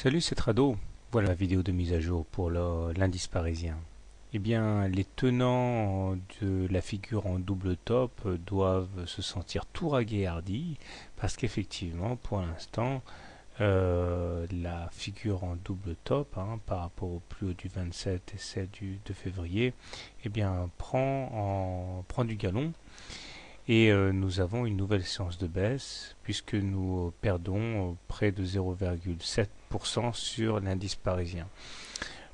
Salut, c'est Trado. Voilà la vidéo de mise à jour pour l'indice parisien. Eh bien, les tenants de la figure en double top doivent se sentir tout ragués parce qu'effectivement, pour l'instant, la figure en double top, par rapport au plus haut du 27 et celle de février, eh bien, prend du galon. Et nous avons une nouvelle séance de baisse puisque nous perdons près de 0,7% sur l'indice parisien.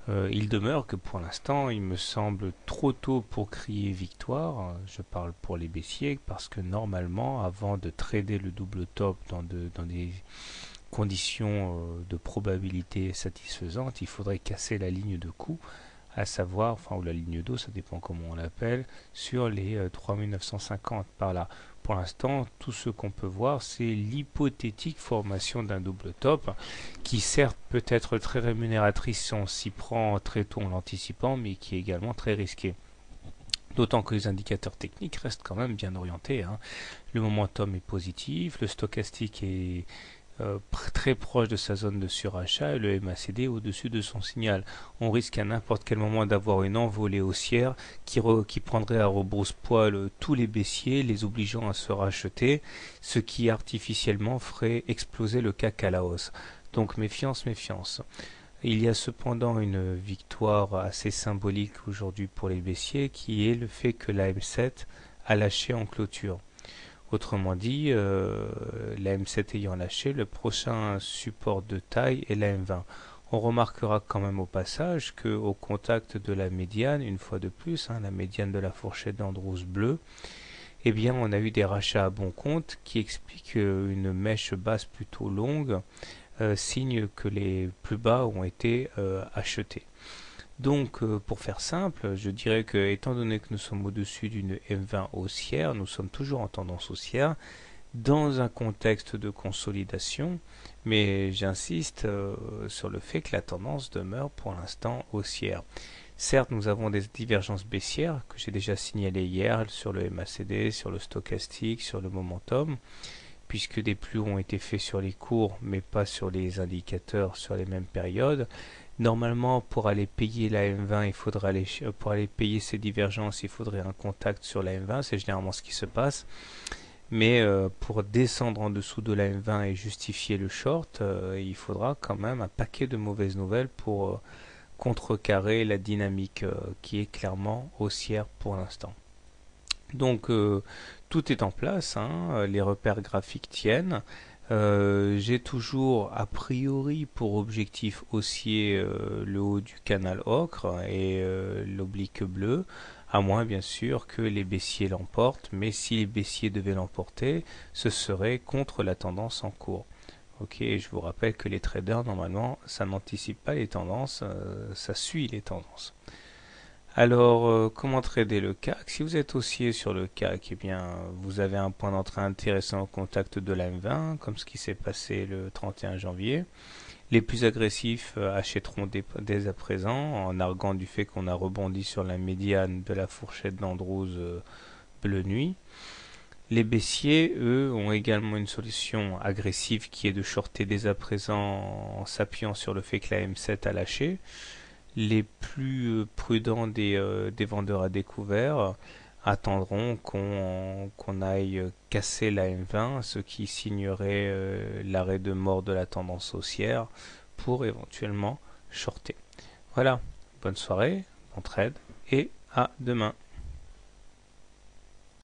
Il demeure que pour l'instant, il me semble trop tôt pour crier victoire. Je parle pour les baissiers parce que normalement, avant de trader le double top dans des conditions de probabilité satisfaisantes, il faudrait casser la ligne de coup, à savoir, enfin, ou la ligne d'eau, ça dépend comment on l'appelle, sur les 3950 par là. Pour l'instant, tout ce qu'on peut voir, c'est l'hypothétique formation d'un double top, qui certes peut être très rémunératrice si on s'y prend très tôt en l'anticipant, mais qui est également très risqué. D'autant que les indicateurs techniques restent quand même bien orientés. Le momentum est positif, le stochastique est très proche de sa zone de surachat et le MACD au-dessus de son signal. On risque à n'importe quel moment d'avoir une envolée haussière qui prendrait à rebrousse-poil tous les baissiers, les obligeant à se racheter, ce qui artificiellement ferait exploser le CAC à la hausse. Donc méfiance, méfiance. Il y a cependant une victoire assez symbolique aujourd'hui pour les baissiers qui est le fait que la M7 a lâché en clôture. Autrement dit, la M7 ayant lâché, le prochain support de taille est la M20. On remarquera quand même au passage qu'au contact de la médiane, une fois de plus, la médiane de la fourchette d'Andrews bleue, eh bien on a eu des rachats à bon compte qui expliquent une mèche basse plutôt longue, signe que les plus bas ont été achetés. Donc, pour faire simple, je dirais que, étant donné que nous sommes au-dessus d'une M20 haussière, nous sommes toujours en tendance haussière, dans un contexte de consolidation, mais j'insiste sur le fait que la tendance demeure pour l'instant haussière. Certes, nous avons des divergences baissières que j'ai déjà signalées hier sur le MACD, sur le stochastique, sur le momentum, puisque des plus hauts ont été faits sur les cours, mais pas sur les indicateurs sur les mêmes périodes. Normalement, pour aller payer la M20, pour aller payer ces divergences, il faudrait un contact sur la M20, c'est généralement ce qui se passe. Mais pour descendre en dessous de la M20 et justifier le short, il faudra quand même un paquet de mauvaises nouvelles pour contrecarrer la dynamique qui est clairement haussière pour l'instant. Donc tout est en place, les repères graphiques tiennent. J'ai toujours a priori pour objectif haussier le haut du canal ocre et l'oblique bleu, à moins bien sûr que les baissiers l'emportent, mais si les baissiers devaient l'emporter, ce serait contre la tendance en cours. Ok, je vous rappelle que les traders normalement ça n'anticipe pas les tendances, ça suit les tendances. Alors, comment trader le CAC? Si vous êtes haussier sur le CAC, eh bien, vous avez un point d'entrée intéressant au contact de la M20, comme ce qui s'est passé le 31 janvier. Les plus agressifs achèteront dès à présent, en arguant du fait qu'on a rebondi sur la médiane de la fourchette d'Andrews bleu nuit. Les baissiers, eux, ont également une solution agressive qui est de shorter dès à présent en s'appuyant sur le fait que la M7 a lâché. Les plus prudents des vendeurs à découvert attendront qu'on aille casser la M20, ce qui signerait l'arrêt de mort de la tendance haussière pour éventuellement shorter. Voilà, bonne soirée, bon trade et à demain.